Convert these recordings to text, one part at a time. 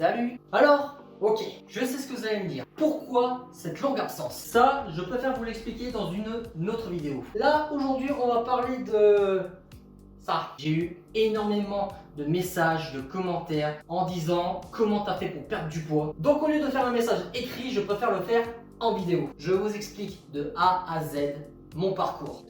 Salut. Alors, ok, je sais ce que vous allez me dire. Pourquoi cette longue absence? Ça, je préfère vous l'expliquer dans une autre vidéo. Là, aujourd'hui, on va parler de ça. J'ai eu énormément de messages, de commentaires en disant comment t'as fait pour perdre du poids. Donc au lieu de faire un message écrit, je préfère le faire en vidéo. Je vous explique de A à Z mon parcours.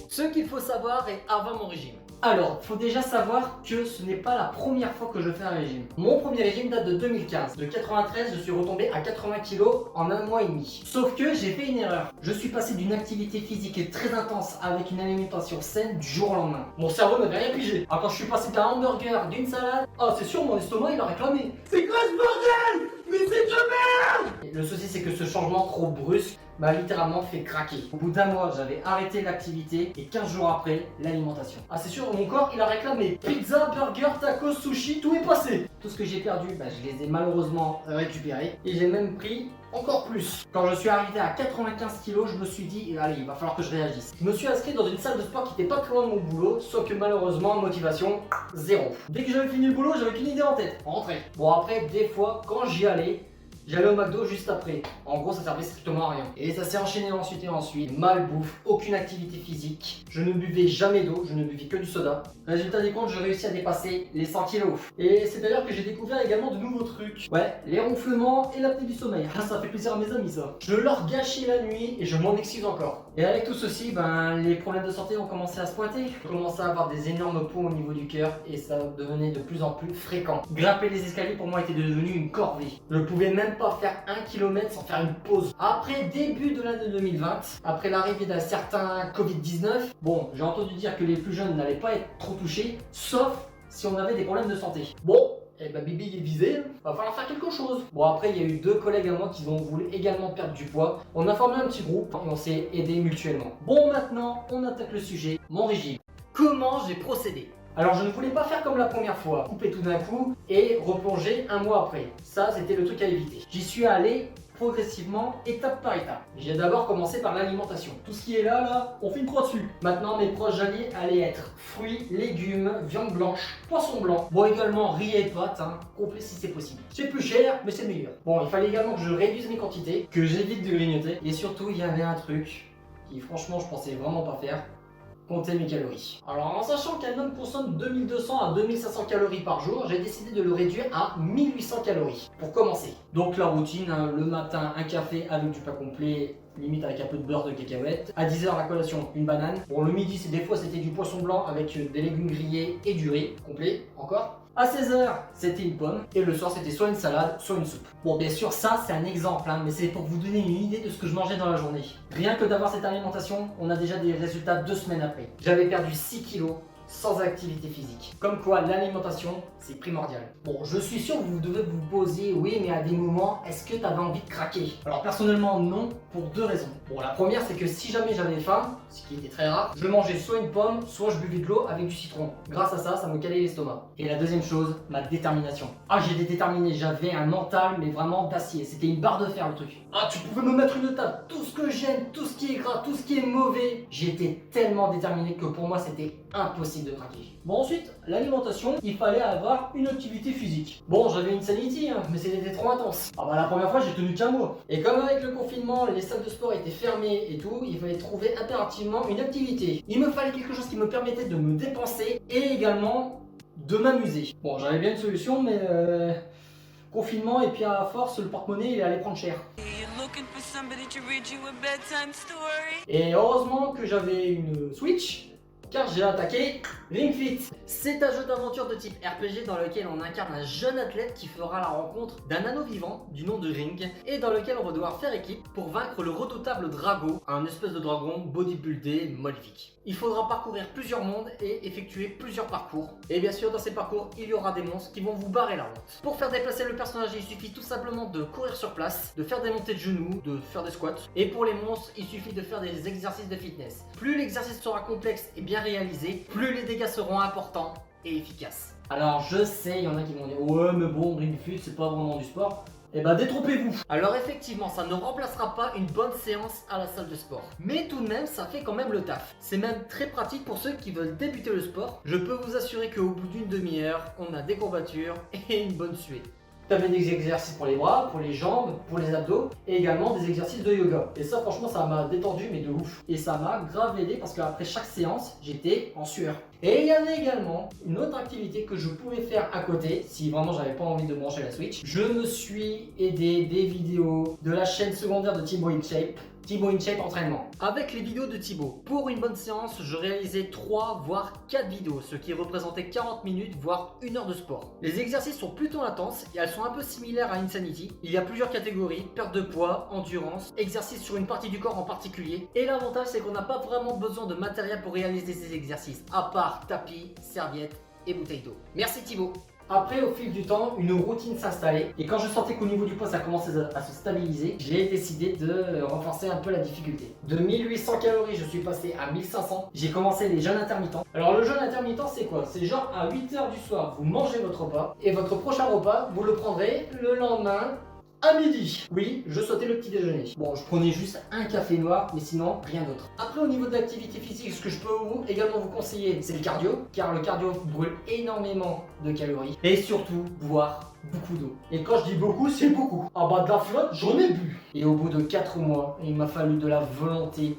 Ce qu'il faut savoir est avant mon régime. Alors, il faut déjà savoir que ce n'est pas la première fois que je fais un régime. Mon premier régime date de 2015. De 93, je suis retombé à 80 kg en un mois et demi. Sauf que j'ai fait une erreur. Je suis passé d'une activité physique très intense avec une alimentation saine du jour au lendemain. Mon cerveau n'avait rien pigé. Alors quand je suis passé d'un hamburger, d'une salade, oh c'est sûr mon estomac il a réclamé. C'est quoi ce bordel? Mais c'est de merde! Le souci c'est que ce changement trop brusque m'a littéralement fait craquer. Au bout d'un mois, j'avais arrêté l'activité et 15 jours après, l'alimentation. Ah c'est sûr, mon corps il a réclamé pizza, burger, tacos, sushi, tout est passé. Tout ce que j'ai perdu, je les ai malheureusement récupérés et j'ai même pris encore plus. Quand je suis arrivé à 95 kg, je me suis dit, allez, il va falloir que je réagisse. Je me suis inscrit dans une salle de sport qui n'était pas très loin de mon boulot, sauf que malheureusement, motivation, zéro. Dès que j'avais fini le boulot, j'avais qu'une idée en tête, rentrer. Bon après, des fois, quand j'y allais, j'allais au McDo juste après. En gros, ça servait strictement à rien. Et ça s'est enchaîné ensuite et ensuite. Malbouffe, aucune activité physique. Je ne buvais jamais d'eau, je ne buvais que du soda. Résultat des comptes, je réussis à dépasser les 100 kilos. Et c'est d'ailleurs que j'ai découvert également de nouveaux trucs. Ouais, les ronflements et l'apnée du sommeil. Ah, ça fait plaisir à mes amis ça. Je leur gâchais la nuit et je m'en excuse encore. Et avec tout ceci, les problèmes de santé ont commencé à se pointer. Je commençais à avoir des énormes pots au niveau du cœur et ça devenait de plus en plus fréquent. Grimper les escaliers pour moi était devenu une corvée. Je ne pouvais même pas faire 1 km sans faire une pause. Après début de l'année 2020, après l'arrivée d'un certain Covid-19, bon, j'ai entendu dire que les plus jeunes n'allaient pas être trop touchés, sauf si on avait des problèmes de santé. Bon, Bibi il est visé, va falloir faire quelque chose. Bon après il y a eu deux collègues à moi qui ont voulu également perdre du poids. On a formé un petit groupe et on s'est aidé mutuellement. Bon maintenant on attaque le sujet, mon régime. Comment j'ai procédé? Alors je ne voulais pas faire comme la première fois, couper tout d'un coup et replonger un mois après. Ça c'était le truc à éviter. J'y suis allé progressivement, étape par étape. J'ai d'abord commencé par l'alimentation. Tout ce qui est là, on fait une croix dessus. Maintenant mes proches alliés allaient être fruits, légumes, viande blanche, poisson blanc. Bon également riz et pâtes, complet si c'est possible. C'est plus cher mais c'est meilleur. Bon il fallait également que je réduise mes quantités, que j'évite de grignoter. Et surtout il y avait un truc qui franchement je pensais vraiment pas faire. Compter mes calories. Alors en sachant qu'un homme consomme 2200 à 2500 calories par jour, j'ai décidé de le réduire à 1800 calories pour commencer. Donc la routine, le matin un café avec du pain complet, limite avec un peu de beurre de cacahuète. À 10h la collation, une banane. Bon le midi des fois c'était du poisson blanc avec des légumes grillés et du riz complet encore. À 16h, c'était une pomme et le soir c'était soit une salade, soit une soupe. Bon bien sûr ça c'est un exemple mais c'est pour vous donner une idée de ce que je mangeais dans la journée. Rien que d'avoir cette alimentation, on a déjà des résultats 2 semaines après. J'avais perdu 6 kilos sans activité physique. Comme quoi l'alimentation c'est primordial. Bon je suis sûr que vous devez vous poser oui mais à des moments est-ce que tu avais envie de craquer? Alors personnellement non pour 2 raisons. Bon la première c'est que si jamais j'avais faim, ce qui était très rare, je mangeais soit une pomme soit je buvais de l'eau avec du citron. Grâce à ça, ça me calait l'estomac. Et la deuxième chose, ma détermination. Ah j'étais déterminé, j'avais un mental mais vraiment d'acier. C'était une barre de fer le truc. Ah tu pouvais me mettre une table, tout ce que j'aime, tout ce qui est gras, tout ce qui est mauvais. J'étais tellement déterminé que pour moi c'était impossible de craquer. Bon ensuite, l'alimentation, il fallait avoir une activité physique. Bon j'avais une sanity mais c'était trop intense. Ah la première fois j'ai tenu qu'un mois. Et comme avec le confinement, les salles de sport étaient fermées et tout, il fallait trouver impérativement une activité. Il me fallait quelque chose qui me permettait de me dépenser et également de m'amuser. Bon j'avais bien une solution mais confinement et puis à force le porte-monnaie il allait prendre cher. Et heureusement que j'avais une Switch car j'ai attaqué Ring Fit. C'est un jeu d'aventure de type RPG dans lequel on incarne un jeune athlète qui fera la rencontre d'un anneau vivant du nom de Ring et dans lequel on va devoir faire équipe pour vaincre le redoutable Drago, un espèce de dragon bodybuildé maléfique. Il faudra parcourir plusieurs mondes et effectuer plusieurs parcours. Et bien sûr dans ces parcours il y aura des monstres qui vont vous barrer la route. Pour faire déplacer le personnage il suffit tout simplement de courir sur place, de faire des montées de genoux, de faire des squats. Et pour les monstres il suffit de faire des exercices de fitness. Plus l'exercice sera complexe et bien réalisé, plus les dégâts seront importants et efficaces. Alors je sais, il y en a qui vont dire ouais mais bon Ring Fit c'est pas vraiment du sport. Eh ben détrompez-vous. Alors effectivement, ça ne remplacera pas une bonne séance à la salle de sport. Mais tout de même, ça fait quand même le taf. C'est même très pratique pour ceux qui veulent débuter le sport. Je peux vous assurer qu'au bout d'une demi-heure, on a des courbatures et une bonne suée. Tu avais des exercices pour les bras, pour les jambes, pour les abdos et également des exercices de yoga. Et ça franchement ça m'a détendu mais de ouf. Et ça m'a grave aidé parce qu'après chaque séance j'étais en sueur. Et il y avait également une autre activité que je pouvais faire à côté si vraiment j'avais pas envie de brancher la Switch. Je me suis aidé des vidéos de la chaîne secondaire de Thibaut InShape. Thibaut InShape entraînement. Avec les vidéos de Thibaut, pour une bonne séance, je réalisais 3 voire 4 vidéos, ce qui représentait 40 minutes voire 1 heure de sport. Les exercices sont plutôt intenses et elles sont un peu similaires à Insanity. Il y a plusieurs catégories, perte de poids, endurance, exercices sur une partie du corps en particulier. Et l'avantage c'est qu'on n'a pas vraiment besoin de matériel pour réaliser ces exercices, à part tapis, serviettes et bouteille d'eau. Merci Thibaut. Après, au fil du temps, une routine s'installait et quand je sentais qu'au niveau du poids ça commençait à se stabiliser, j'ai décidé de renforcer un peu la difficulté. De 1800 calories, je suis passé à 1500. J'ai commencé les jeûnes intermittents. Alors le jeûne intermittent, c'est quoi? C'est genre à 8h du soir, vous mangez votre repas et votre prochain repas, vous le prendrez le lendemain à midi. Oui, je sautais le petit déjeuner. Bon, je prenais juste un café noir, mais sinon rien d'autre. Après, au niveau de l'activité physique, ce que je peux également vous conseiller, c'est le cardio, car le cardio brûle énormément de calories et surtout boire beaucoup d'eau. Et quand je dis beaucoup, c'est beaucoup. En bas de la flotte, j'en ai bu. Et au bout de 4 mois, il m'a fallu de la volonté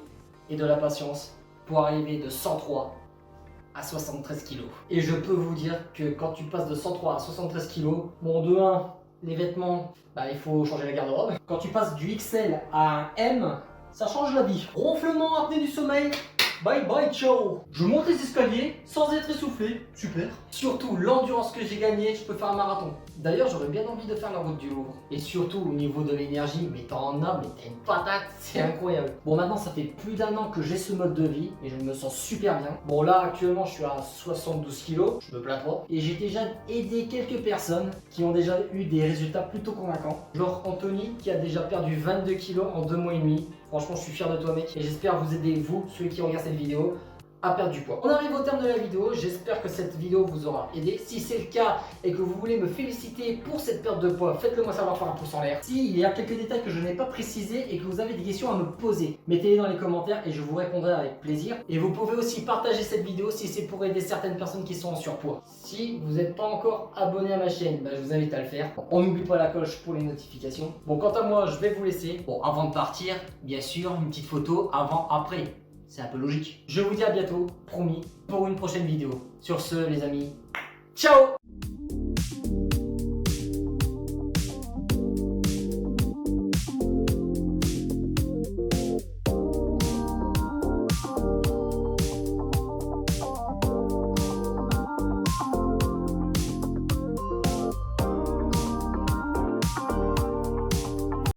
et de la patience pour arriver de 103 à 73 kg. Et je peux vous dire que quand tu passes de 103 à 73 kg, bon, de 1, les vêtements, bah, il faut changer la garde-robe. Quand tu passes du XL à un M, ça change la vie. Ronflement, apnée du sommeil, bye bye, ciao. Je monte les escaliers sans être essoufflé, super. Surtout l'endurance que j'ai gagnée, je peux faire un marathon. D'ailleurs, j'aurais bien envie de faire la route du Louvre. Et surtout au niveau de l'énergie, mais t'en as, mais t'as une patate, c'est incroyable. Bon, maintenant ça fait plus d'1 an que j'ai ce mode de vie et je me sens super bien. Bon, là actuellement je suis à 72 kg, je me plains pas. Et j'ai déjà aidé quelques personnes qui ont déjà eu des résultats plutôt convaincants. Genre Anthony qui a déjà perdu 22 kg en 2 mois et demi. Franchement, je suis fier de toi, mec. Et j'espère vous aider, vous, ceux qui regardent cette vidéo, à perdre du poids. On arrive au terme de la vidéo, j'espère que cette vidéo vous aura aidé. Si c'est le cas et que vous voulez me féliciter pour cette perte de poids, faites-le moi savoir par un pouce en l'air. S'il y a quelques détails que je n'ai pas précisés et que vous avez des questions à me poser, mettez-les dans les commentaires et je vous répondrai avec plaisir. Et vous pouvez aussi partager cette vidéo si c'est pour aider certaines personnes qui sont en surpoids. Si vous n'êtes pas encore abonné à ma chaîne, bah, je vous invite à le faire. On n'oublie pas la cloche pour les notifications. Bon, quant à moi, je vais vous laisser. Bon, avant de partir, bien sûr, une petite photo avant-après. C'est un peu logique. Je vous dis à bientôt, promis, pour une prochaine vidéo. Sur ce, les amis, ciao!